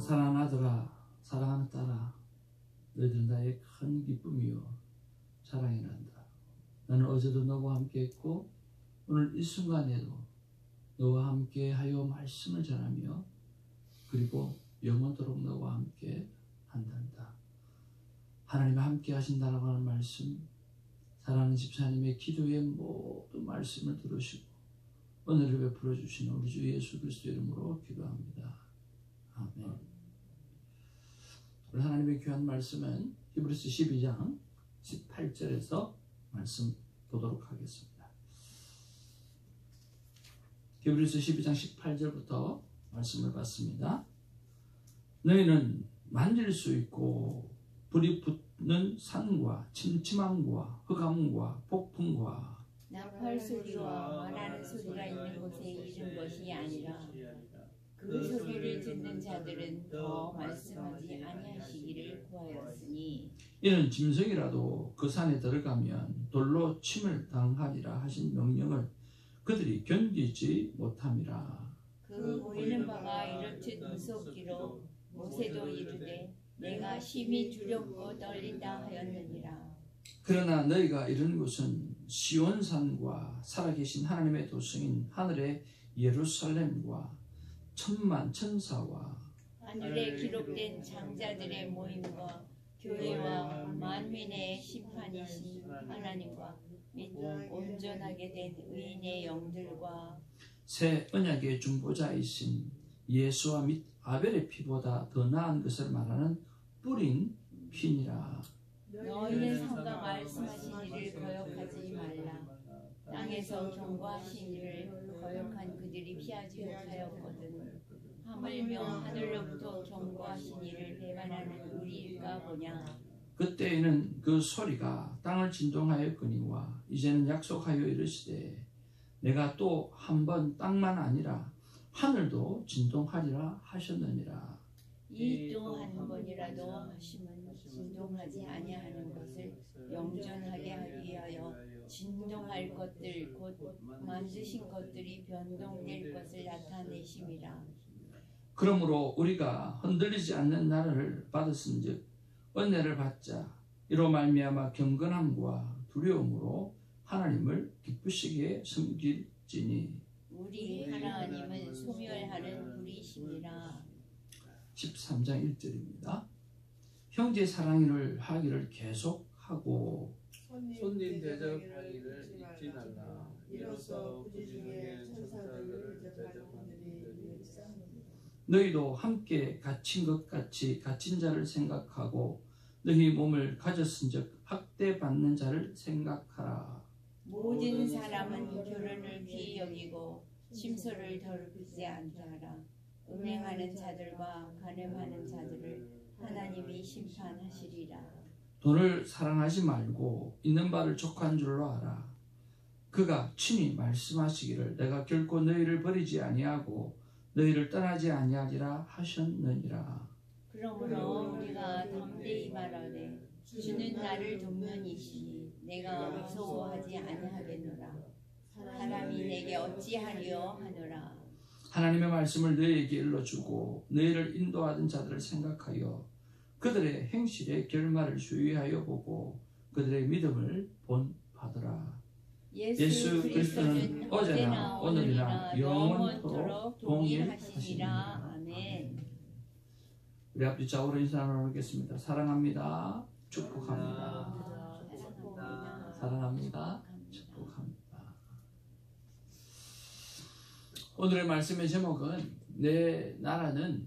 사랑하는 아들아, 사랑하는 딸아, 너희들은 나의 큰 기쁨이요 자랑이란다. 나는 어제도 너와 함께 했고 오늘 이 순간에도 너와 함께 하여 말씀을 전하며 그리고 영원토록 너와 함께 한단다. 하나님과 함께 하신다라고 하는 말씀, 사랑하는 집사님의 기도의 모든 말씀을 들으시고 은혜를 베풀어 주시는 우리 주 예수 그리스도 이름으로 기도합니다. 아멘. 오늘 하나님의 귀한 말씀은 히브리서 12장 18절에서 말씀 보도록 하겠습니다. 히브리서 12장 18절부터 말씀을 받습니다. 너희는 만질 수 있고 불이 붙는 산과 침침함과 흑암과 폭풍과 나팔 소리와 말하는 소리가 있는 곳에 이른 것이 아니라 그 소리를 듣는 자들은 더 말씀하지 아니하시기를 구하였으니 이는 짐승이라도 그 산에 들어가면 돌로 침을 당하리라 하신 명령을 그들이 견디지 못함이라. 그 보이는 바가 이렇듯 무섭기로 모세도 이르되 내가 심히 두렵고 떨린다 하였느니라. 그러나 너희가 이르는 곳은 시온산과 살아계신 하나님의 도성인 하늘의 예루살렘과 천만 천사와 하늘에 기록된 장자들의 모임과 교회와 만민의 심판이신 하나님과 및 온전하게 된 의인의 영들과 새 언약의 중보자이신 예수와 및 아벨의 피보다 더 나은 것을 말하는 뿌린 피니라. 너희는 삼가 말씀하신 이를 거역하지 말라. 땅에서 경고하신 이를 거역한 그들이 피하지 못하였거든. 하물며 하늘로부터 경고하신 이를 배반하는 우리일까 보냐. 그때에는 그 소리가 땅을 진동하였거니와 이제는 약속하여 이르시되 내가 또 한 번 땅만 아니라 하늘도 진동하리라 하셨느니라. 이 또 한 번이라도 하심은 진동하지 아니하는 것을 영전하게 하기 위하여 진동할 것들 곧 만드신 것들이 변동될 것을 나타내심이라. 그러므로 우리가 흔들리지 않는 나라를 받았은즉 은혜를 받자. 이로 말미암아 경건함과 두려움으로 하나님을 기쁘시게 섬길지니. 우리 하나님은 소멸하는 불이시니라. 13장 1절입니다. 형제 사랑을 하기를 계속하고 손님 대접하기를 잊지 말라. 이로써 부지 중에 천사들을 대접하는 일이 있습니다. 너희도 함께 갇힌 것 같이 갇힌 자를 생각하고 너희 몸을 가졌은즉 학대받는 자를 생각하라. 모든 사람은 결혼을 귀히 여기고 심소를 더럽히지 않게 하라. 음행하는 자들과 간음하는 자들을 하나님이 심판하시리라. 돈을 사랑하지 말고 있는 바를 족한 줄로 알아. 그가 친히 말씀하시기를 내가 결코 너희를 버리지 아니하고 너희를 떠나지 아니하리라 하셨느니라. 그러므로 우리가 담대히 말하되 주는 나를 돕는이시니 내가 무서워하지 아니하겠노라. 사람이 내게 어찌하리요 하노라. 하나님의 말씀을 너희에게 일러주고 너희를 인도하던 자들을 생각하여 그들의 행실의 결말을 주의하여 보고 그들의 믿음을 본받으라. 예수 그리스도는 어제나 오늘이나 영원토록 동일하시니라. 아멘. 우리 앞뒤 좌우로 인사 나누겠습니다. 사랑합니다. 축복합니다. 사랑합니다. 축복합니다. 오늘의 말씀의 제목은 내 나라는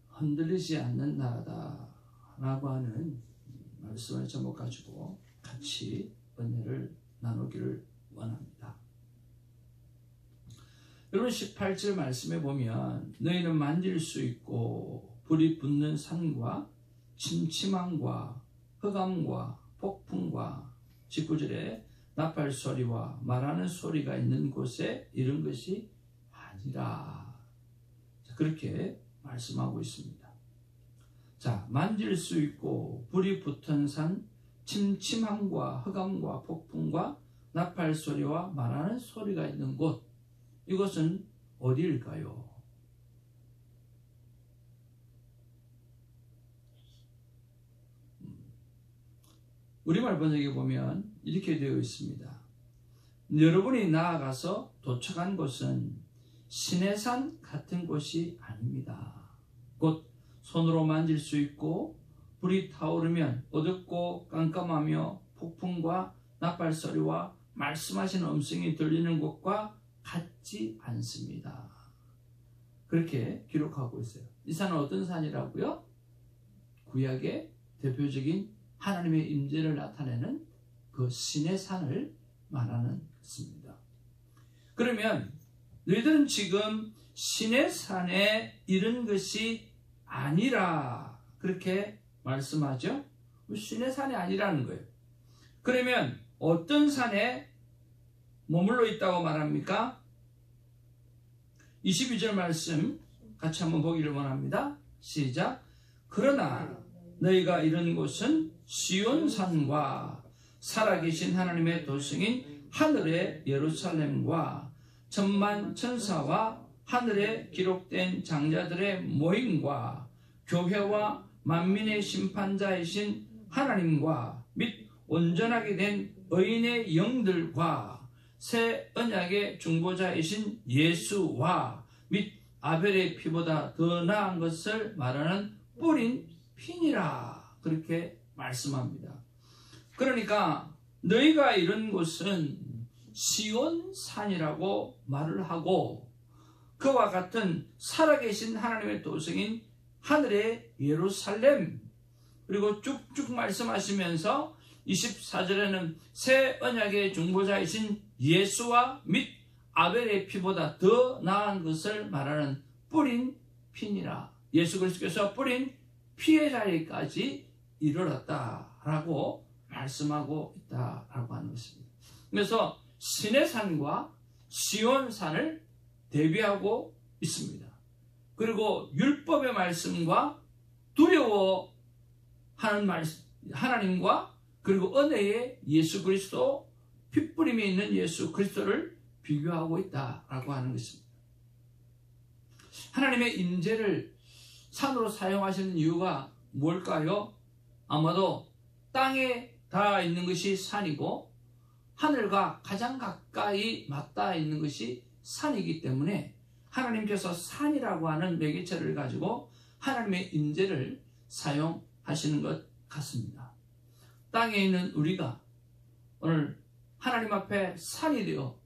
흔들리지 않는 나라다 라고 하는 말씀의 제목 가지고 같이 은혜를 나누기를 원합니다. 여러분 18절 말씀에 보면 너희는 만질 수 있고 불이 붙는 산과 침침함과 흑암과 폭풍과 19절에 나팔 소리와 말하는 소리가 있는 곳에 이른 것이 아니라. 그렇게 말씀하고 있습니다. 자, 만질 수 있고 불이 붙은 산, 침침함과 흑암과 폭풍과 나팔 소리와 말하는 소리가 있는 곳, 이것은 어디일까요? 우리말 번역에 보면 이렇게 되어 있습니다. 여러분이 나아가서 도착한 곳은 시내산 같은 곳이 아닙니다. 곧 손으로 만질 수 있고 불이 타오르면 어둡고 깜깜하며 폭풍과 나팔소리와 말씀하시는 음성이 들리는 곳과 같지 않습니다. 그렇게 기록하고 있어요. 이 산은 어떤 산이라고요? 구약의 대표적인 하나님의 임재를 나타내는 그 신의 산을 말하는 것입니다. 그러면 너희들은 지금 신의 산에 이른 것이 아니라 그렇게 말씀하죠. 신의 산이 아니라는 거예요. 그러면 어떤 산에 머물러 있다고 말합니까? 22절 말씀 같이 한번 보기를 원합니다. 시작. 그러나 너희가 이른 곳은 시온산과 살아계신 하나님의 도성인 하늘의 예루살렘과 천만 천사와 하늘에 기록된 장자들의 모임과 교회와 만민의 심판자이신 하나님과 및 온전하게 된 의인의 영들과 새 언약의 중보자이신 예수와 및 아벨의 피보다 더 나은 것을 말하는 뿌린 핀이라 그렇게 말씀합니다. 그러니까 너희가 이른 곳은 시온산이라고 말을 하고 그와 같은 살아계신 하나님의 도성인 하늘의 예루살렘 그리고 쭉쭉 말씀하시면서 24절에는 새 언약의 중보자이신 예수와 및 아벨의 피보다 더 나은 것을 말하는 뿌린 핀이라 예수 그리스도께서 뿌린 피의 자리까지 이르렀다라고 말씀하고 있다라고 하는 것입니다. 그래서 신의 산과 시온산을 대비하고 있습니다. 그리고 율법의 말씀과 두려워하는 말씀, 하나님과 그리고 은혜의 예수 그리스도, 핏부림이 있는 예수 그리스도를 비교하고 있다라고 하는 것입니다. 하나님의 임재를 산으로 사용하시는 이유가 뭘까요? 아마도 땅에 닿아 있는 것이 산이고 하늘과 가장 가까이 맞닿아 있는 것이 산이기 때문에 하나님께서 산이라고 하는 매개체를 가지고 하나님의 임재를 사용하시는 것 같습니다. 땅에 있는 우리가 오늘 하나님 앞에 산이 되어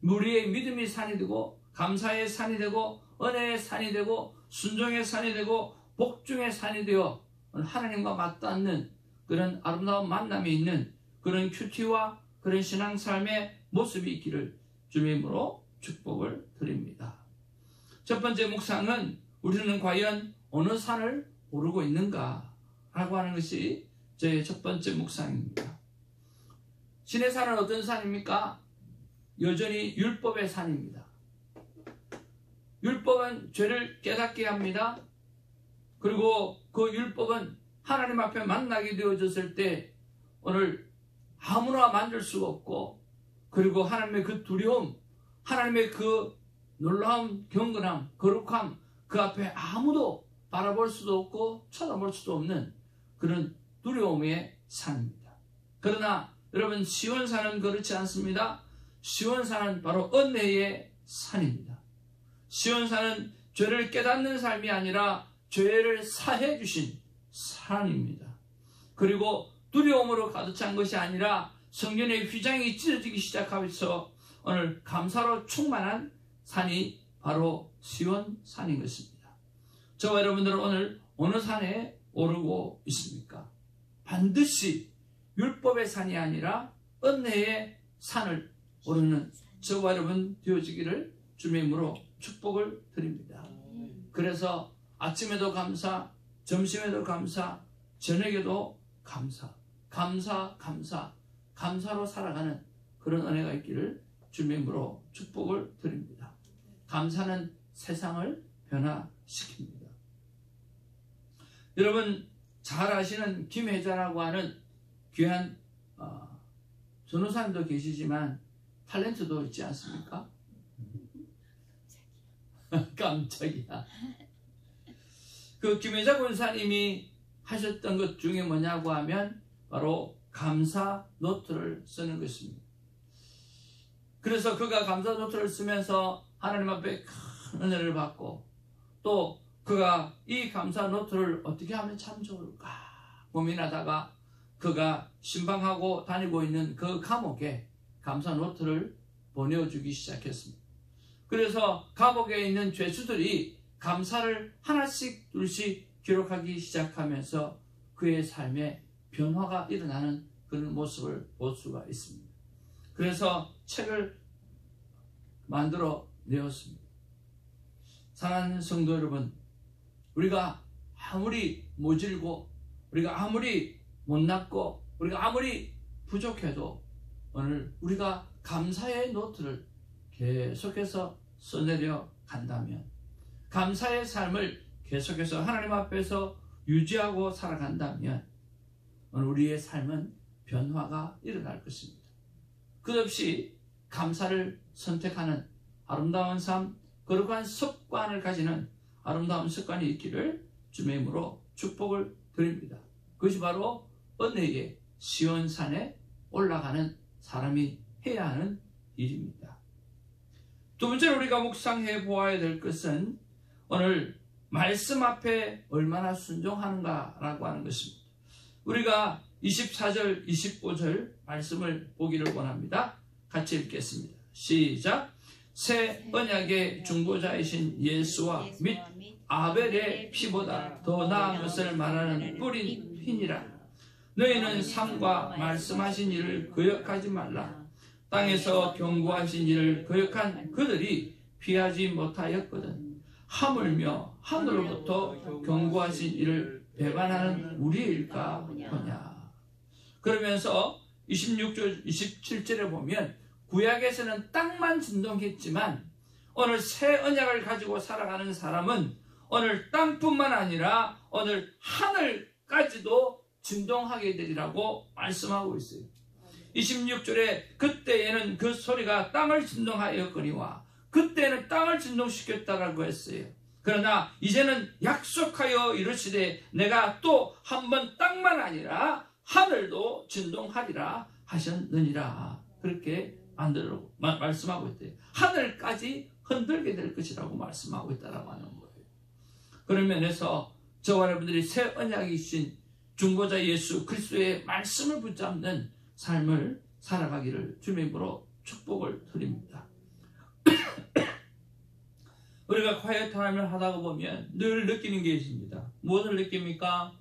우리의 믿음이 산이 되고 감사의 산이 되고 은혜의 산이 되고 순종의 산이 되고 복중의 산이 되어 하나님과 맞닿는 그런 아름다운 만남이 있는 그런 큐티와 그런 신앙삶의 모습이 있기를 주님의 이름으로 축복을 드립니다. 첫 번째 묵상은 우리는 과연 어느 산을 오르고 있는가 라고 하는 것이 저의 첫 번째 묵상입니다. 신의 산은 어떤 산입니까? 여전히 율법의 산입니다. 율법은 죄를 깨닫게 합니다. 그리고 그 율법은 하나님 앞에 만나게 되어졌을 때 오늘 아무나 만질 수가 없고 그리고 하나님의 그 두려움, 하나님의 그 놀라운 경건함, 거룩함 그 앞에 아무도 바라볼 수도 없고 쳐다볼 수도 없는 그런 두려움의 산입니다. 그러나 여러분 시온산은 그렇지 않습니다. 시온산은 바로 은혜의 산입니다. 시온산은 죄를 깨닫는 삶이 아니라 죄를 사해 주신 산입니다. 그리고 두려움으로 가득 찬 것이 아니라 성전의 휘장이 찢어지기 시작하면서 오늘 감사로 충만한 산이 바로 시온산인 것입니다. 저와 여러분들은 오늘 어느 산에 오르고 있습니까? 반드시 율법의 산이 아니라 은혜의 산을 오르는 저와 여러분 되어지기를 주님의 이름으로 축복을 드립니다. 그래서 아침에도 감사, 점심에도 감사, 저녁에도 감사, 감사로 살아가는 그런 은혜가 있기를 주님의 이름으로 축복을 드립니다. 감사는 세상을 변화시킵니다. 여러분 잘 아시는 김혜자라고 하는 귀한 전도사님도 계시지만 탤런트도 있지 않습니까? 깜짝이야. 그 김혜자 권사님이 하셨던 것 중에 뭐냐고 하면 바로 감사 노트를 쓰는 것입니다. 그래서 그가 감사 노트를 쓰면서 하나님 앞에 큰 은혜를 받고, 또 그가 이 감사 노트를 어떻게 하면 참 좋을까 고민하다가 그가 신방하고 다니고 있는 그 감옥에 감사 노트를 보내주기 시작했습니다. 그래서 감옥에 있는 죄수들이 감사를 하나씩 둘씩 기록하기 시작하면서 그의 삶에 변화가 일어나는 그런 모습을 볼 수가 있습니다. 그래서 책을 만들어 내었습니다. 사랑하는 성도 여러분, 우리가 아무리 모질고, 우리가 아무리 못났고, 우리가 아무리 부족해도 오늘 우리가 감사의 노트를 계속해서 써내려 간다면, 감사의 삶을 계속해서 하나님 앞에서 유지하고 살아간다면 오늘 우리의 삶은 변화가 일어날 것입니다. 끝없이 감사를 선택하는 아름다운 삶, 거룩한 습관을 가지는 아름다운 습관이 있기를 주님의 이름으로 축복을 드립니다. 그것이 바로 은혜의 시온산에 올라가는 사람이 해야 하는 일입니다. 두 번째로 우리가 묵상해 보아야 될 것은 오늘 말씀 앞에 얼마나 순종하는가라고 하는 것입니다. 우리가 24절, 25절 말씀을 보기를 원합니다. 같이 읽겠습니다. 시작. 새 언약의 중보자이신 예수와 및 아벨의 피보다 더 나은 것을 말하는 뿌린 피니라. 너희는 삶과 말씀하신 일을 거역하지 말라. 땅에서 경고하신 일을 거역한 그들이 피하지 못하였거든. 하물며 하늘로부터 경고하신 일을 배반하는 우리일까 보냐. 그러면서 26절, 27절에 보면 구약에서는 땅만 진동했지만 오늘 새 언약을 가지고 살아가는 사람은 오늘 땅뿐만 아니라 오늘 하늘까지도 진동하게 되리라고 말씀하고 있어요. 26절에 그때에는 그 소리가 땅을 진동하였거니와, 그때는 땅을 진동시켰다라고 했어요. 그러나 이제는 약속하여 이르시되 내가 또 한 번 땅만 아니라 하늘도 진동하리라 하셨느니라. 그렇게 말씀하고 있대요. 하늘까지 흔들게 될 것이라고 말씀하고 있다라고 하는 거예요. 그런 면에서 저와 여러분들이 새 언약이신 중보자 예수 그리스도의 말씀을 붙잡는 삶을 살아가기를 주님의 이름으로 축복을 드립니다. 우리가 콰이어 타임을 하다가 보면 늘 느끼는 게 있습니다. 무엇을 느낍니까?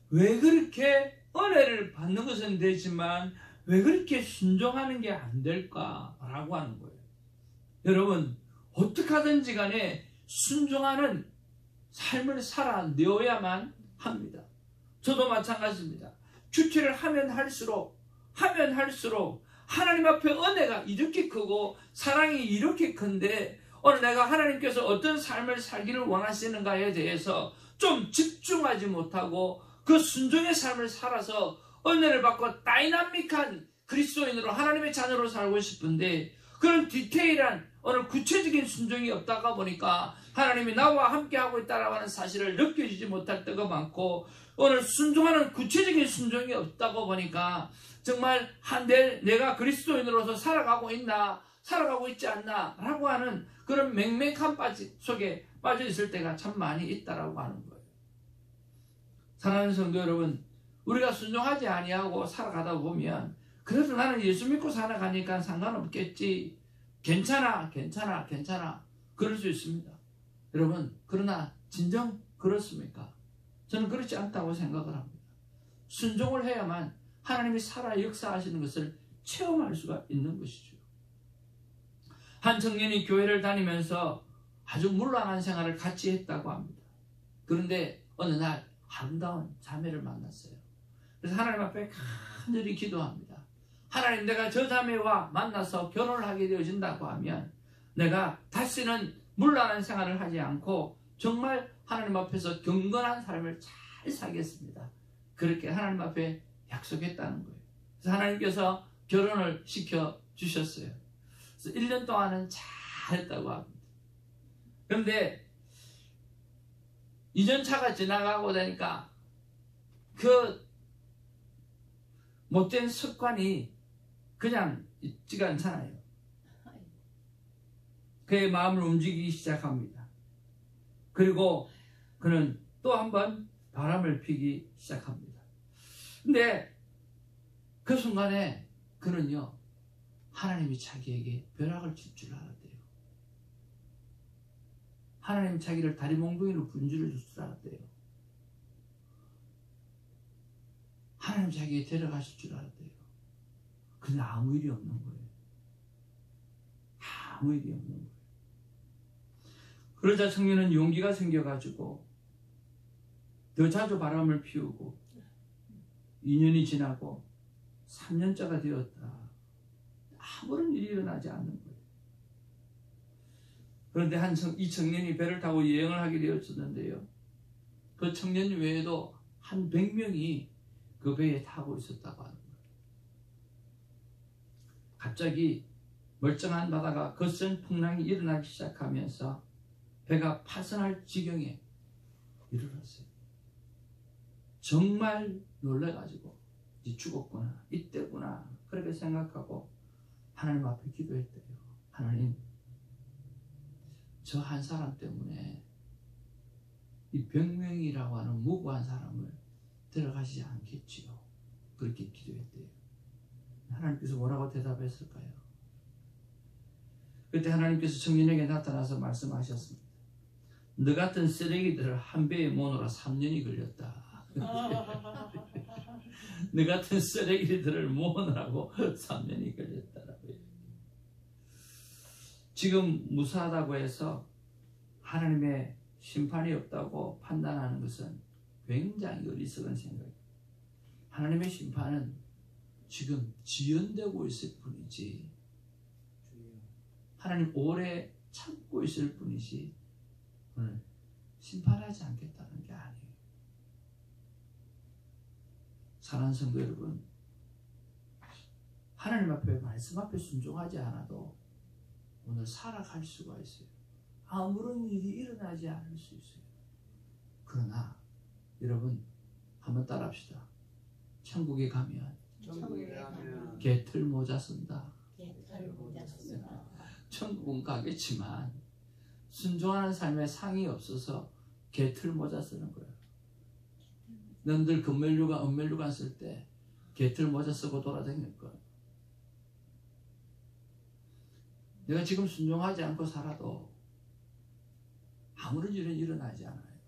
왜 그렇게 은혜를 받는 것은 되지만 왜 그렇게 순종하는 게 안 될까라고 하는 거예요. 여러분, 어떻게 하든지 간에 순종하는 삶을 살아내어야만 합니다. 저도 마찬가지입니다. 큐티를 하면 할수록 하나님 앞에 은혜가 이렇게 크고 사랑이 이렇게 큰데 오늘 내가 하나님께서 어떤 삶을 살기를 원하시는가에 대해서 좀 집중하지 못하고 그 순종의 삶을 살아서 은혜를 받고 다이나믹한 그리스도인으로 하나님의 자녀로 살고 싶은데 그런 디테일한 오늘 구체적인 순종이 없다가 보니까 하나님이 나와 함께하고 있다라고 하는 사실을 느껴지지 못할 때가 많고, 오늘 순종하는 구체적인 순종이 없다고 보니까 정말 내가 그리스도인으로서 살아가고 있나, 살아가고 있지 않나 라고 하는 그런 맹맹한 속에 빠져 있을 때가 참 많이 있다라고 하는 거예요. 사랑하는 성도 여러분, 우리가 순종하지 아니하고 살아가다 보면 그래도 나는 예수 믿고 살아가니까 상관없겠지, 괜찮아 그럴 수 있습니다. 여러분, 그러나 진정 그렇습니까? 저는 그렇지 않다고 생각을 합니다. 순종을 해야만 하나님이 살아 역사하시는 것을 체험할 수가 있는 것이죠. 한 청년이 교회를 다니면서 아주 문란한 생활을 같이 했다고 합니다. 그런데 어느 날 아름다운 자매를 만났어요. 그래서 하나님 앞에 간절히 기도합니다. 하나님, 내가 저 자매와 만나서 결혼을 하게 되어진다고 하면 내가 다시는 문란한 생활을 하지 않고 정말 하나님 앞에서 경건한 삶을 잘 살겠습니다. 그렇게 하나님 앞에 약속했다는 거예요. 그래서 하나님께서 결혼을 시켜주셨어요. 그래서 1년 동안은 잘했다고 합니다. 그런데 2년차가 지나가고 나니까 그 못된 습관이 그냥 있지가 않잖아요. 그의 마음을 움직이기 시작합니다. 그리고 그는 또 한 번 바람을 피기 시작합니다. 근데 그 순간에 그는요, 하나님이 자기에게 벼락을 칠 줄 알았대요. 하나님이 자기를 다리 몽둥이로 분주를 줄 줄 알았대요. 하나님 자기에게 데려가실 줄 알았대요. 근데 아무 일이 없는 거예요. 아무 일이 없는 거예요. 그러자 청년은 용기가 생겨가지고 더 자주 바람을 피우고 2년이 지나고 3년째가 되었다. 아무런 일이 일어나지 않는 거예요. 그런데 이 청년이 배를 타고 여행을 하게 되었었는데요. 그 청년 외에도 한 100명이 그 배에 타고 있었다고 하는 거예요. 갑자기 멀쩡한 바다가 거센 풍랑이 일어나기 시작하면서 배가 파손할 지경에 이르렀어요. 정말 놀래가지고 이제 죽었구나, 이때구나 그렇게 생각하고 하나님 앞에 기도했대요. 하나님, 저 한 사람 때문에 이 병명이라고 하는 무고한 사람을 데려가시지 않겠지요. 그렇게 기도했대요. 하나님께서 뭐라고 대답했을까요? 그때 하나님께서 청년에게 나타나서 말씀하셨습니다. 너 같은 쓰레기들을 한 배에 모으느라 3년이 걸렸다. 너 같은 쓰레기들을 모으느라고 3년이 걸렸다라고요. 지금 무사하다고 해서 하나님의 심판이 없다고 판단하는 것은 굉장히 어리석은 생각이에요. 하나님의 심판은 지금 지연되고 있을 뿐이지, 하나님 오래 참고 있을 뿐이지 오늘 심판하지 않겠다는 게 아니에요. 사랑하는 성도 여러분, 하나님 앞에 말씀 앞에 순종하지 않아도 오늘 살아갈 수가 있어요. 아무런 일이 일어나지 않을 수 있어요. 그러나 여러분 한번 따라합시다. 천국에 가면 개털 모자 쓴다. 천국은 가겠지만 순종하는 삶에 상이 없어서 개털 모자 쓰는 거예요. 너희들 금멜류관, 은멜류관 쓸 때 개털 모자 쓰고 돌아다닐 거예요. 내가 지금 순종하지 않고 살아도 아무런 일은 일어나지 않아요.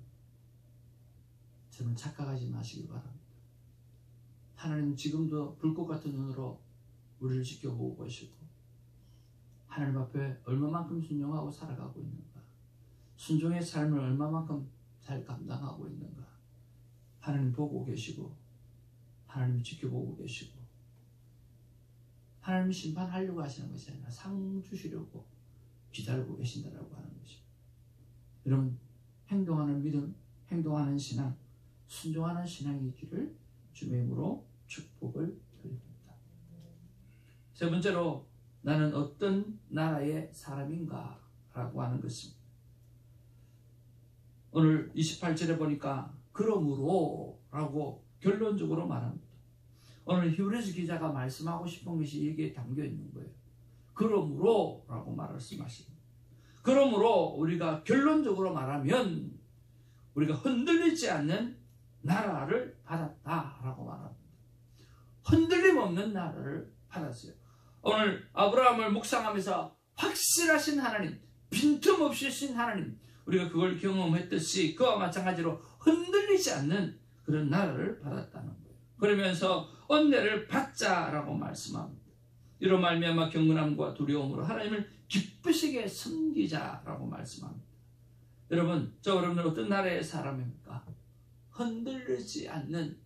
저는 착각하지 마시기 바랍니다. 하나님 지금도 불꽃 같은 눈으로 우리를 지켜보고 계시고 하나님 앞에 얼마만큼 순종하고 살아가고 있는가, 순종의 삶을 얼마만큼 잘 감당하고 있는가 하나님 보고 계시고 하나님 지켜보고 계시고 하나님 심판하려고 하시는 것이 아니라 상 주시려고 기다리고 계신다라고 하는 것입니다. 여러분, 행동하는 믿음, 행동하는 신앙, 순종하는 신앙이 있기를 주의 이름으로 축복을 드립니다. 세 번째로 나는 어떤 나라의 사람인가 라고 하는 것입니다. 오늘 28절에 보니까 그러므로 라고 결론적으로 말합니다. 오늘 히브리서 기자가 말씀하고 싶은 것이 여기에 담겨 있는 거예요. 그러므로 라고 말씀하십니다. 그러므로 우리가 결론적으로 말하면 우리가 흔들리지 않는 나라를 받았다라고 말합니다. 흔들림 없는 나라를 받았어요. 오늘 아브라함을 묵상하면서 확실하신 하나님, 빈틈없이 신 하나님, 우리가 그걸 경험했듯이 그와 마찬가지로 흔들리지 않는 그런 나라를 받았다는 거예요. 그러면서 은혜를 받자라고 말씀합니다. 이로 말미암아 경건함과 두려움으로 하나님을 기쁘시게 섬기자라고 말씀합니다. 여러분, 저 여러분은 어떤 나라의 사람입니까? 흔들리지 않는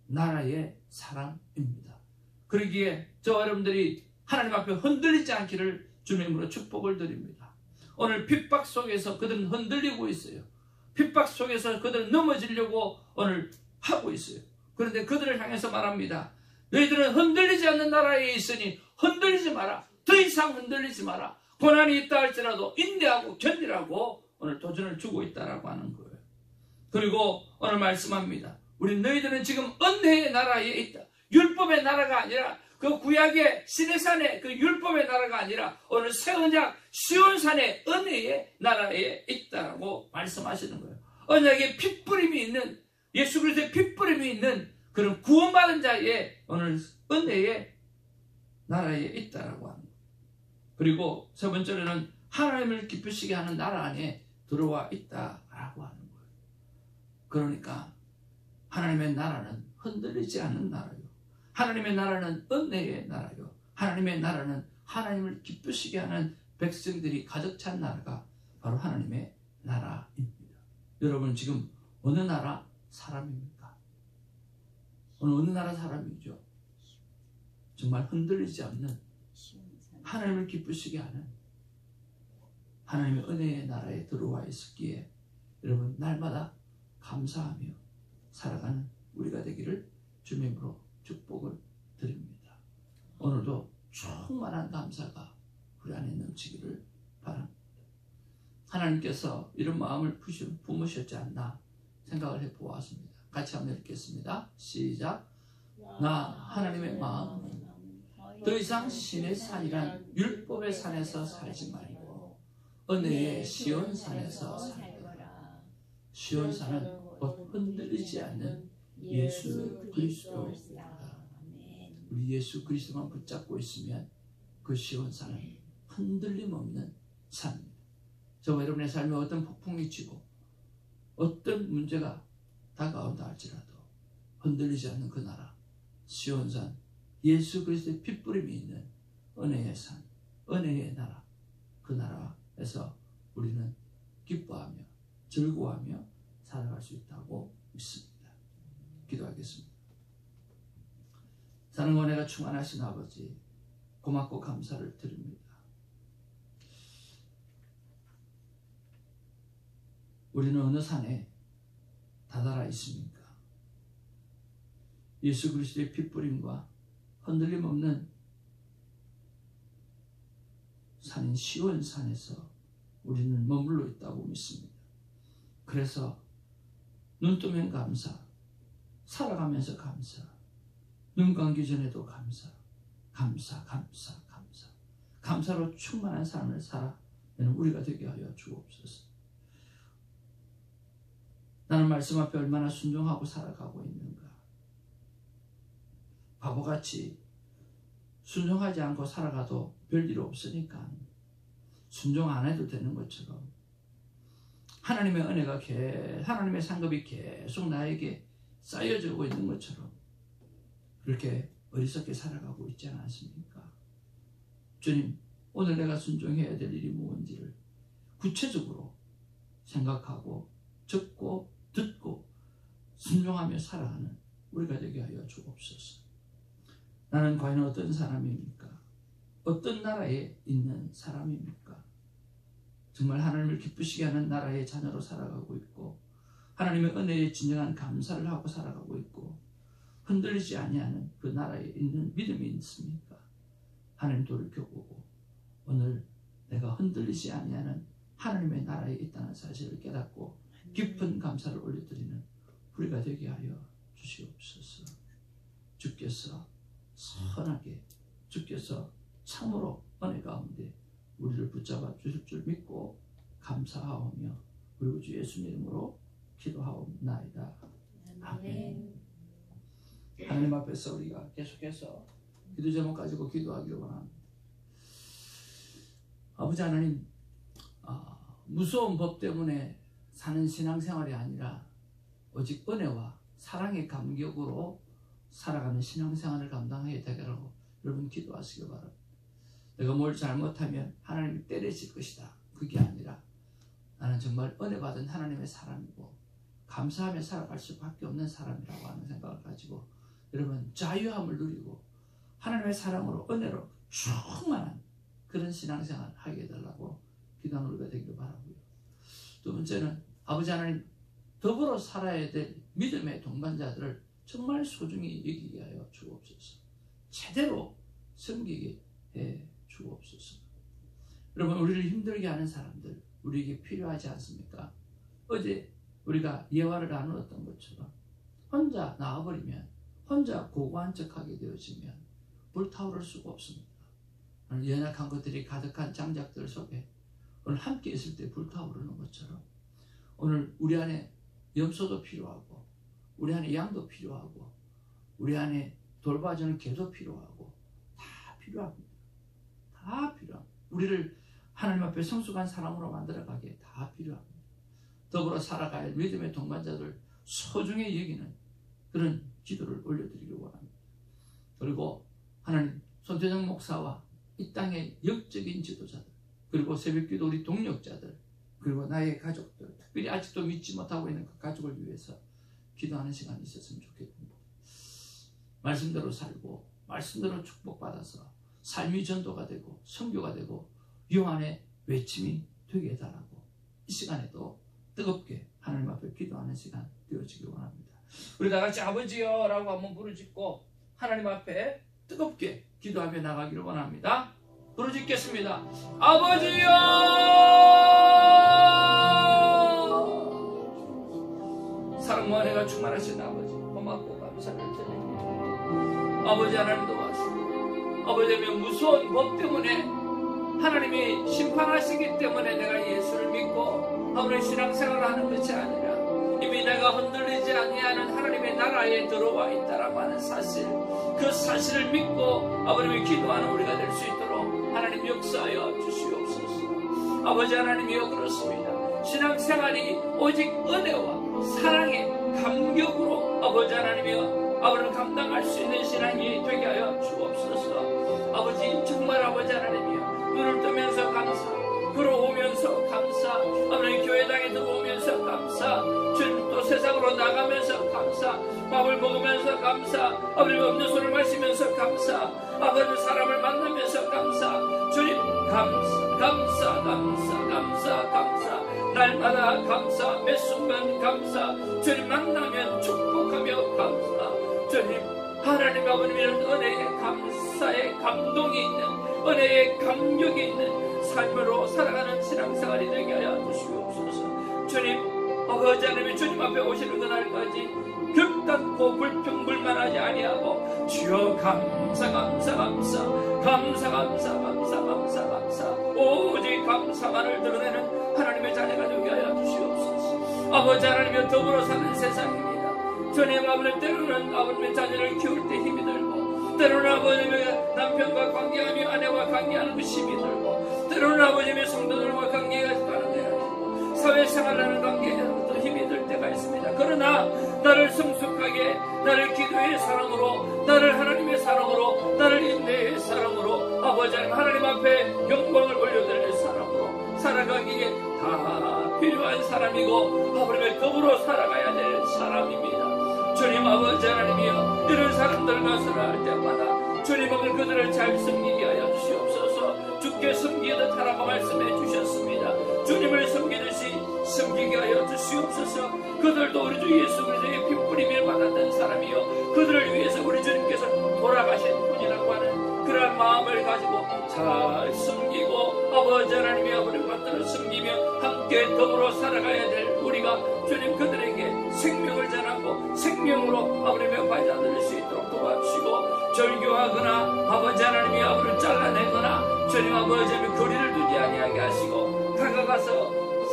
나라의 사람입니다. 그러기에 저 여러분들이 하나님 앞에 흔들리지 않기를 주님으로 축복을 드립니다. 오늘 핍박 속에서 그들은 흔들리고 있어요. 핍박 속에서 그들은 넘어지려고 오늘 하고 있어요. 그런데 그들을 향해서 말합니다. 너희들은 흔들리지 않는 나라에 있으니 흔들리지 마라. 더 이상 흔들리지 마라. 고난이 있다 할지라도 인내하고 견디라고 오늘 도전을 주고 있다라고 하는 거예요. 그리고 오늘 말씀합니다. 우리 너희들은 지금 은혜의 나라에 있다. 율법의 나라가 아니라 그 구약의 시내산의 그 율법의 나라가 아니라 오늘 새 언약 시온산의 은혜의 나라에 있다고 말씀하시는 거예요. 언약의 핏부림이 있는 예수 그리스도의 핏부림이 있는 그런 구원받은 자의 오늘 은혜의 나라에 있다라고 합니다. 그리고 세 번째로는 하나님을 기쁘시게 하는 나라 안에 들어와 있다라고 하는 거예요. 그러니까 하나님의 나라는 흔들리지 않는 나라요. 하나님의 나라는 은혜의 나라요. 하나님의 나라는 하나님을 기쁘시게 하는 백성들이 가득 찬 나라가 바로 하나님의 나라입니다. 여러분 지금 어느 나라 사람입니까? 어느 나라 사람이죠? 정말 흔들리지 않는 하나님을 기쁘시게 하는 하나님의 은혜의 나라에 들어와 있었기에 여러분 날마다 감사하며 살아가는 우리가 되기를 주님으로 축복을 드립니다. 오늘도 충만한 감사가 우리 안에 넘치기를 바랍니다. 하나님께서 이런 마음을 품으셨지 않나 생각을 해보았습니다. 같이 한번 읽겠습니다. 시작. 나 하나님의 마음은 더 이상 신의 산이란 율법의 산에서 살지 말고 은혜의 시온산에서 살거라. 시온산은 곧 흔들리지 않는 예수 그리스도입니다. 우리 예수 그리스도만 붙잡고 있으면 그 시온산은 흔들림 없는 산입니다. 저와 여러분의 삶에 어떤 폭풍이 치고 어떤 문제가 다가온다 할지라도 흔들리지 않는 그 나라 시온산 예수 그리스도의 핏부림이 있는 은혜의 산 은혜의 나라 그 나라에서 우리는 기뻐하며 즐거워하며 살아갈 수 있다고 믿습니다. 기도하겠습니다. 사랑과 은혜가 충만하신 아버지 고맙고 감사를 드립니다. 우리는 어느 산에 다다라 있습니까? 예수 그리스도의 핏부림과 흔들림 없는 산인 시온산에서 우리는 머물러 있다고 믿습니다. 그래서 눈 뜨면 감사, 살아가면서 감사, 눈 감기 전에도 감사, 감사로 충만한 삶을 살아내는 우리가 되게 하여 주옵소서. 나는 말씀 앞에 얼마나 순종하고 살아가고 있는가. 바보같이 순종하지 않고 살아가도 별일 없으니까 순종 안 해도 되는 것처럼 하나님의 은혜가 하나님의 상급이 계속 나에게 쌓여지고 있는 것처럼 그렇게 어리석게 살아가고 있지 않습니까? 주님, 오늘 내가 순종해야 될 일이 무엇인지를 구체적으로 생각하고 듣고 듣고 순종하며 살아가는 우리가 되게 하여 주옵소서. 나는 과연 어떤 사람입니까? 어떤 나라에 있는 사람입니까? 정말 하나님을 기쁘시게 하는 나라의 자녀로 살아가고 있고 하나님의 은혜에 진정한 감사를 하고 살아가고 있고 흔들리지 아니하는 그 나라에 있는 믿음이 있습니까? 하나님 돌이켜보고 오늘 내가 흔들리지 아니하는 하나님의 나라에 있다는 사실을 깨닫고 깊은 감사를 올려드리는 우리가 되게 하여 주시옵소서. 주께서 선하게 주께서 참으로 은혜 가운데 우리를 붙잡아 주실 줄 믿고 감사하오며 우리 주 예수님 이름으로 기도하옵나이다. 아멘. 하나님 앞에서 우리가 계속해서 기도 제목 가지고 기도하기를 원합니다. 아버지 하나님, 무서운 법 때문에 사는 신앙생활이 아니라 오직 은혜와 사랑의 감격으로 살아가는 신앙생활을 감당해야 되겠라고 여러분 기도하시기 바랍니다. 내가 뭘 잘못하면 하나님이 때리실 것이다. 그게 아니라 나는 정말 은혜 받은 하나님의 사람이고 감사하며 살아갈 수밖에 없는 사람이라고 하는 생각을 가지고 여러분 자유함을 누리고 하나님의 사랑으로 은혜로 충만한 그런 신앙생활을 하게 해달라고 기도하는 우리가 되기를 바라고요. 두 번째는 아버지 하나님 더불어 살아야 될 믿음의 동반자들을 정말 소중히 여기게 하여 주옵소서. 제대로 섬기게 해 주옵소서. 여러분 우리를 힘들게 하는 사람들 우리에게 필요하지 않습니까? 어제 우리가 예화를 나누었던 것처럼 혼자 나와버리면 혼자 고고한 척하게 되어지면 불타오를 수가 없습니다. 오늘 연약한 것들이 가득한 장작들 속에 오늘 함께 있을 때 불타오르는 것처럼 오늘 우리 안에 염소도 필요하고 우리 안에 양도 필요하고 우리 안에 돌봐주는 개도 필요하고 다 필요합니다. 다 필요합니다. 우리를 하나님 앞에 성숙한 사람으로 만들어가기에 다 필요합니다. 더불어 살아갈 믿음의 동반자들 소중히 여기는 그런 기도를 올려드리기 원합니다. 그리고 하나님 손태정 목사와 이 땅의 역적인 지도자들 그리고 새벽기도 우리 동력자들 그리고 나의 가족들 특별히 아직도 믿지 못하고 있는 그 가족을 위해서 기도하는 시간이 있었으면 좋겠습니다. 말씀대로 살고 말씀대로 축복받아서 삶이 전도가 되고 선교가 되고 요한의 외침이 되게 해달라고 이 시간에도 뜨겁게 하나님 앞에 기도하는 시간 되어지기 원합니다. 우리 다 같이 아버지요 라고 한번 부르짖고 하나님 앞에 뜨겁게 기도하며 나가기를 원합니다. 부르짖겠습니다. 아버지요 사랑과 은혜가 충만하신 아버지 고맙고 감사를 드립니다. 아버지 하나님 도와주시고 아버지의 무서운 법 때문에 하나님이 심판하시기 때문에 내가 예수를 믿고 아버지의 신앙생활을 하는 것이 아니라 이미 내가 흔들리지 아니하는 하나님의 나라에 들어와 있다라고 하는 사실 그 사실을 믿고 아버님이 기도하는 우리가 될 수 있도록 하나님 역사하여 주시옵소서. 아버지 하나님이여 그렇습니다. 신앙생활이 오직 은혜와 사랑의 감격으로 아버지 하나님이여 아버지를 감당할 수 있는 신앙이 되게 하여 주옵소서. 아버지 정말 아버지 하나님이여 눈을 뜨면서 감사 들어오면서 감사 아버지 교회당에 들어오면서 감사 주님 또 세상으로 나가면서 감사 밥을 먹으면서 감사 아버지 음료수를 마시면서 감사 아버지 사람을 만나면서 감사 주님 감사 날마다 감사 매 순간 감사 주님 만나면 축복하며 감사 주님 하나님 아버님 이런 은혜의 감사의 감동이 있는 은혜의 감격이 있는 삶으로 살아가는 신앙생활이 되게 하여 주시옵소서. 주님 아버지 하나님이 주님 앞에 오시는 그날까지 격닫고 불평불만하지 아니하고 주여 감사 오직 감사만을 드러내는 하나님의 자녀가 되게 하여 주시옵소서. 아버지 하나님이 더불어 사는 세상입니다. 주님 아버지 때로는 아버지의 자녀를 키울 때 힘이 들고 때로는 아버지의 남편과 관계하며 아내와 관계하는 그 힘이 들고 때로는 아버지의 성도들과 관계가 가는데 사회생활하는 관계에도 힘이 들 때가 있습니다. 그러나 나를 성숙하게 나를 기도의 사랑으로 나를 하나님의 사랑으로 나를 인내의 사랑으로 아버지 하나님 앞에 영광을 올려드릴 사람으로 살아가기에 다 필요한 사람이고 아버지의 더불어 살아가야 될 사람입니다. 주님 아버지 하나님이여 이런 사람들 가서를 할 때마다 주님 아버지 그들을 잘 섬기게 하여 주시옵소서. 주께 섬기듯 하라고 말씀해 주셨습니다. 주님을 섬기듯이 섬기게 하여 주시옵소서. 그들도 우리 주 예수 그리스도의 핏뿌림을 받았던 사람이요 그들을 위해서 우리 주님께서 돌아가신 분이라고 하는 그러한 마음을 가지고 잘 섬기고 아버지 하나님의 아버지를 받들어 섬기며 함께 더불어 살아가야 될 우리가 주님 그들에게 생명을 전하고 생명으로 아버지의 받아들일 수 있도록 도와주시고 절교하거나 아버지 하나님의 아버지를 잘라내거나 주님 아버지의 거리를 두지 아니하게 하시고 다가가서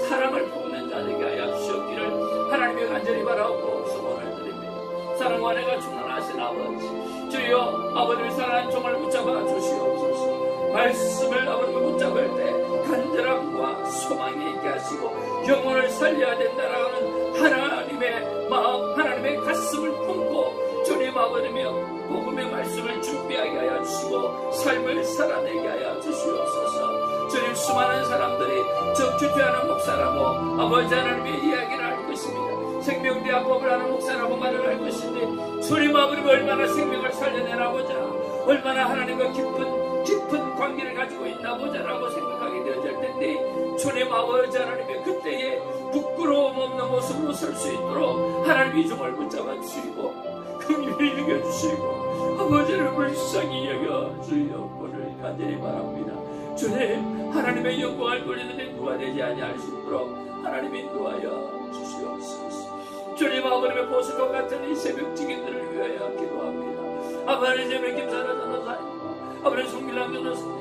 사랑을 품는 자들에게 하여 주시옵기를 하나님의 간절히 바라고 소원을 드립니다. 사랑과 은혜가 충만하신 아버지 주여 아버지를 사랑한 종을 붙잡아 주시옵소서. 말씀을 아버지 붙잡을 때 간절함과 소망이 있게 하시고 영혼을 살려야 된다라는 하나님의 마음 하나님의 가슴을 품고 주님 아버지며 복음의 말씀을 준비하게 하여 주시고 삶을 살아내게 하여 주시옵소서. 주님 수많은 사람들이 적주퇴하는 목사라고 아버지 하나님의 이야기를 할 것입니다. 생명대학법을 하는 목사라고 말을 할 것인데 주님 아버지가 얼마나 생명을 살려내나 보자 얼마나 하나님과 깊은 관계를 가지고 있나 보자라고 생각하게 되어질 텐데 주님 아버지 하나님의 그때에 부끄러움 없는 모습으로 설 수 있도록 하나님이 종을 붙잡아 주시고 긍휼히 여겨주시고 아버지를 불쌍히 여겨주여 오늘 간절히 바랍니다. 주님 하나님의 영광을 돌리는 데 누가 되지 아니할 수 있도록 하나님이 인도하여 주시옵소서. 주님 아버님의 보석과 같은 이 새벽 지기들을 위하여 기도합니다. 아버지 제발 김사라 전도사님, 아버지 송길랑 전도사님,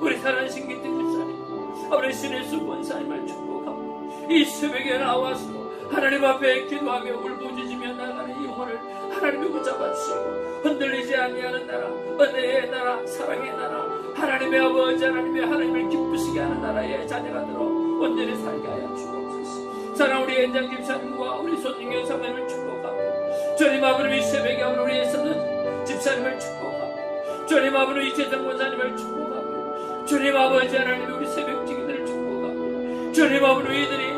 우리 사랑하는 신기태 집사님, 아버지 신의 수 권사님을 축복하고 이 새벽에 나와서 하나님 앞에 기도하며 울부짖으며 나가는 이 영혼을 하나님이 붙잡아주시고 흔들리지 아니하는 나라, 은혜의 나라, 사랑의 나라, 하나님의 아버지 하나님의 하나님을 기쁘시게 하는 나라의 자녀가 들어 온전히 살게 하여 주옵소서. 사랑 우리 엔장 집사님과 우리 손중경 사모님을 축복하고 주님 아버님 이 새벽에 우리 애쓰는 집사님을 축복하고 주님 아버님 이재정 권사님을 축복하고 주님 아버지 하나님 우리 새벽 지기들을 축복하고 주님 아버님 이들이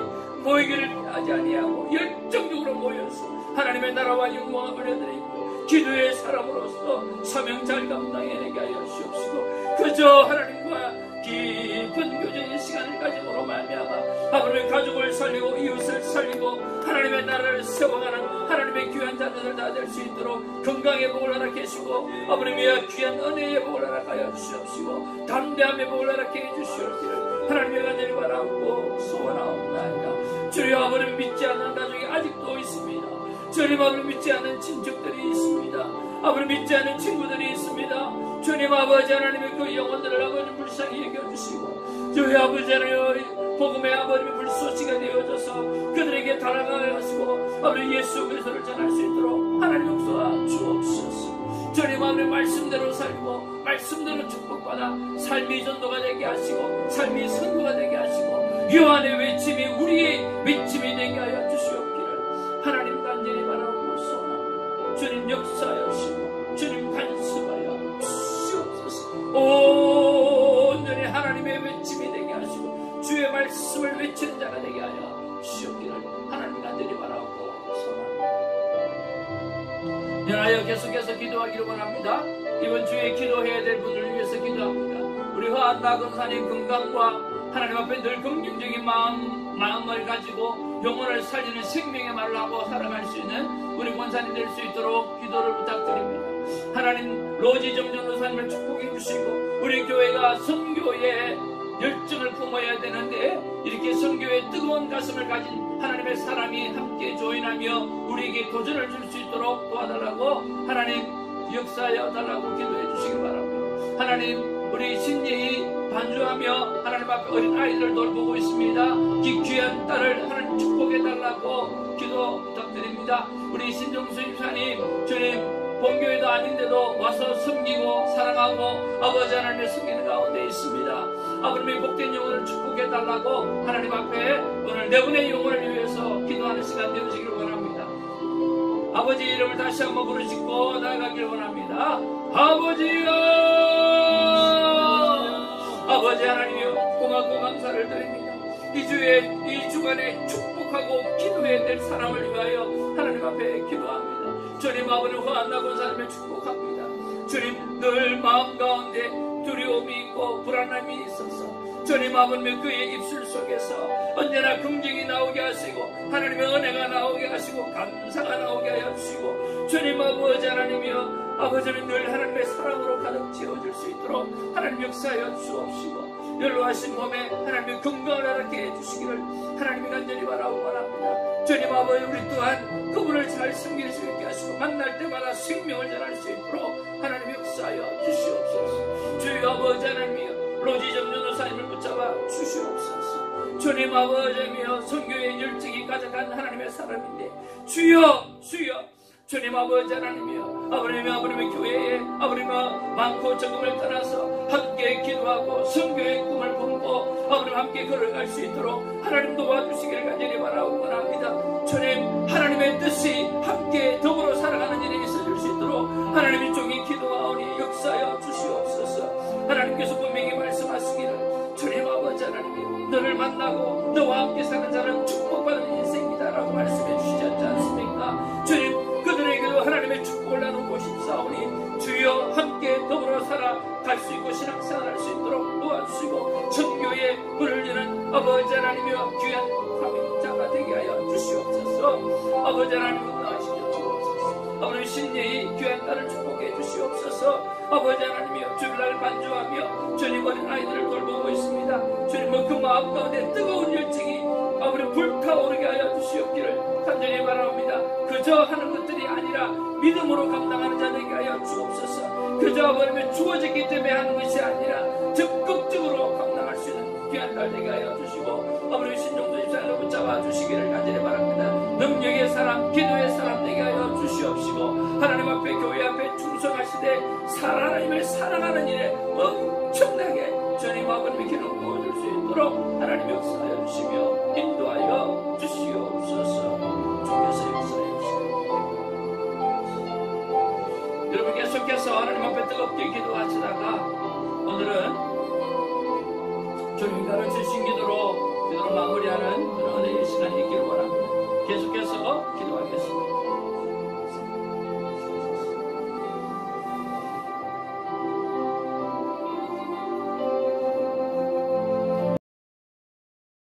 모이기를 하지 아니하고 열정적으로 모여서 하나님의 나라와 영광을 올려드리고 기도의 사람으로서 사명 잘 감당해내게 하여 주옵시고 그저 하나님과 깊은 교제의 시간을 가짐으로 말미암아 아버님의 가족을 살리고 이웃을 살리고 하나님의 나라를 세워가는 하나님의 귀한 자녀들 다 될 수 있도록 건강의 복을 허락하시고 아버님의 귀한 은혜의 복을 허락하여 주시옵시고 담대함의 복을 허락해 주시옵기를 하나님의 간절히 바라고 소원하옵나이다. 주님 아버님 믿지 않는 가족이 아직도 있습니다. 주님 아버님 믿지 않는 친척들이 있습니다. 아버님 믿지 않는 친구들이 있습니다. 주님 아버지 하나님의 그 영혼들을 아버님 불쌍히 여겨주시고 저희 아버지 하나님 복음의 아버님의 불쏘시가 되어져서 그들에게 달아가시고 아버님 예수 그리스도를 전할 수 있도록 하나님 역사와 주옵소서. 주님 아버님 말씀대로 살고 말씀대로 축복받아 삶이 전도가 되게 하시고 삶이 선도가 되게 하시고 요한의 외침이 우리의 외침이 되게 하여 주시옵기를 하나님 간절히 바라고 소원합니다. 주님 역사하시고 주님 간섭하여 주시옵소서. 온전히 하나님의 외침이 되게 하시고 주의 말씀을 외치는 자가 되게 하여 주시옵기를 하나님 간절히 바라고 소원합니다. 연하여 계속해서 기도하기를 원합니다. 이번 주에 기도해야 될 분들을 위해서 기도합니다. 우리 허한나 권사님 건강과 하나님 앞에 늘 긍정적인 마음을 가지고 영혼을 살리는 생명의 말을 하고 살아갈 수 있는 우리 권사님 될 수 있도록 기도를 부탁드립니다. 하나님 로지정 전도사님을 축복해 주시고 우리 교회가 선교에 열정을 품어야 되는데 이렇게 선교에 뜨거운 가슴을 가진 하나님의 사람이 함께 조인하며 우리에게 도전을 줄 수 있도록 도와달라고 하나님 역사하여 달라고 기도해 주시기 바랍니다. 하나님 우리 신예희 반주하며 하나님 앞에 어린 아이들을 돌보고 있습니다. 귀한 딸을 하나님 축복해 달라고 기도 부탁드립니다. 우리 신정수 집사님 주님 본교회도 아닌데도 와서 섬기고 사랑하고 아버지 하나님의 섬기는 가운데 있습니다. 아버님의 복된 영혼을 축복해 달라고 하나님 앞에 오늘 네 분의 영혼을 위해서 기도하는 시간 되시기를 원합니다. 아버지 이름을 다시 한번 부르짖고 나아가기를 원합니다. 아버지여, 아버지 하나님이여, 고맙고 감사를 드립니다. 이 주간에 축복하고 기도해야 될 사람을 위하여 하나님 앞에 기도합니다. 주님 아버지 허한나 권사님을 축복합니다. 주님 늘 마음 가운데 두려움이 있고 불안함이 있어서 주님 아버님의 그의 입술 속에서 언제나 긍정이 나오게 하시고 하나님의 은혜가 나오게 하시고 감사가 나오게 하여 주시고 주님 아버지 하나님이여 아버지는 늘 하나님의 사랑으로 가득 채워줄 수 있도록 하나님 역사하여 주옵시고 연로하신 몸에 하나님의 건강을 허락해 주시기를 하나님이 간절히 바라고 원합니다. 주님 아버지 우리 또한 그분을 잘 섬길 수 있게 하시고 만날 때마다 생명을 전할 수 있도록 하나님 역사하여 주시옵소서. 주여 아버지 하나님이여 로지정 전도사님을 붙잡아 주시옵소서. 주님 아버지며 선교의 열정이 가득한 하나님의 사람인데 주여 주님 아버지 하나님이여 아버님의 교회에 아버님과 많고 적음을 떠나서 함께 기도하고 선교의 꿈을 품고 아버님 함께 걸어갈 수 있도록 하나님 도와주시기를 간절히 바라고 원합니다. 주님 하나님의 뜻이 함께 더불어 살아가는 일에 있어질 수 있도록 하나님이 종이 기도하오니 역사하여 주시옵소서. 하나님께서 분명히 말씀하시기를 주님 아버지 하나님이 너를 만나고 너와 함께 사는 자는 축복받은 인생이다 라고 말씀해 주시지 않습니까? 주님 그들에게도 하나님의 축복을 나누고 싶사오니 주여 함께 더불어 살아갈 수 있고 신앙생활할 수 있도록 도와주시고 천교에 불을 여는 아버지 하나님이여 귀한 사명자가 되게 하여 주시옵소서. 아버지 하나님 나으시며 주옵소서. 아버지 신예의 귀한 딸을 축복해 주시옵소서. 아버지 하나님이여 주일날 반주하며 주님 어린 아이들을 돌보고 있습니다. 주님은 그 마음 가운데 뜨거운 열정이 아버지 불타오르게 하여 주시옵기를 간절히 바랍니다. 하는 것들이 아니라 믿음으로 감당하는 자 되게 하여 주옵소서. 그저 아버님의 주어졌기 때문에 하는 것이 아니라 적극적으로 감당할 수 있는 귀한 날 되게 하여 주시고 아버지 신정도 집사를 붙잡아 주시기를 간절히 바랍니다. 능력의 사람, 기도의 사람 되게 하여 주시옵시고 하나님 앞에 교회 앞에 충성하시되 하나님을 사랑하는 일에 엄청나게 주님 아버님의 기름 부어줄 수 있도록 하나님 역사하여 주시며 인도하여 주시옵소서. 주께서 역사하여 주시옵소서. 여러분 계속해서 하나님 앞에 뜨겁게 기도하시다가 오늘은 주님이 가르치신 기도로 마무리하는 그런 은혜의 시간이 있기를 바랍니다. 계속해서 기도하겠습니다.